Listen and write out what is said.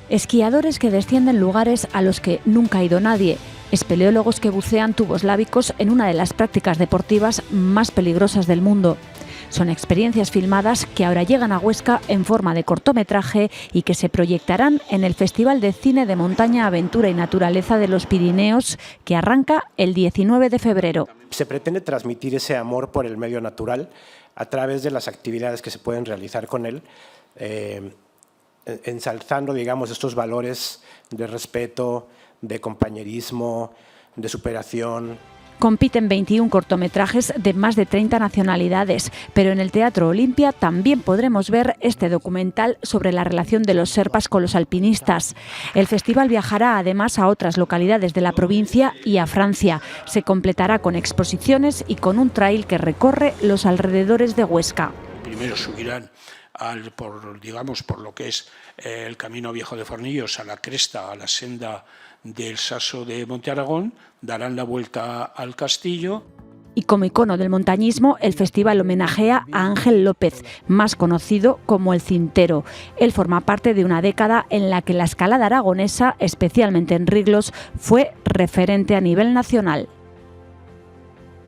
Esquiadores que descienden lugares a los que nunca ha ido nadie. Espeleólogos que bucean tubos lábicos en una de las prácticas deportivas más peligrosas del mundo. Son experiencias filmadas que ahora llegan a Huesca en forma de cortometraje y que se proyectarán en el Festival de Cine de Montaña, Aventura y Naturaleza de los Pirineos, que arranca el 19 de febrero. Se pretende transmitir ese amor por el medio natural a través de las actividades que se pueden realizar con él, ensalzando, digamos, estos valores de respeto, de compañerismo, de superación. Compiten 21 cortometrajes de más de 30 nacionalidades, pero en el Teatro Olimpia también podremos ver este documental sobre la relación de los sherpas con los alpinistas. El festival viajará además a otras localidades de la provincia y a Francia. Se completará con exposiciones y con un trail que recorre los alrededores de Huesca. Primero subirán por lo que es el Camino Viejo de Fornillos, a la cresta, a la senda del Saso de Monte Aragón, darán la vuelta al castillo. Y como icono del montañismo, el festival homenajea a Ángel López, más conocido como El Cintero. Él forma parte de una década en la que la escalada aragonesa, especialmente en Riglos, fue referente a nivel nacional.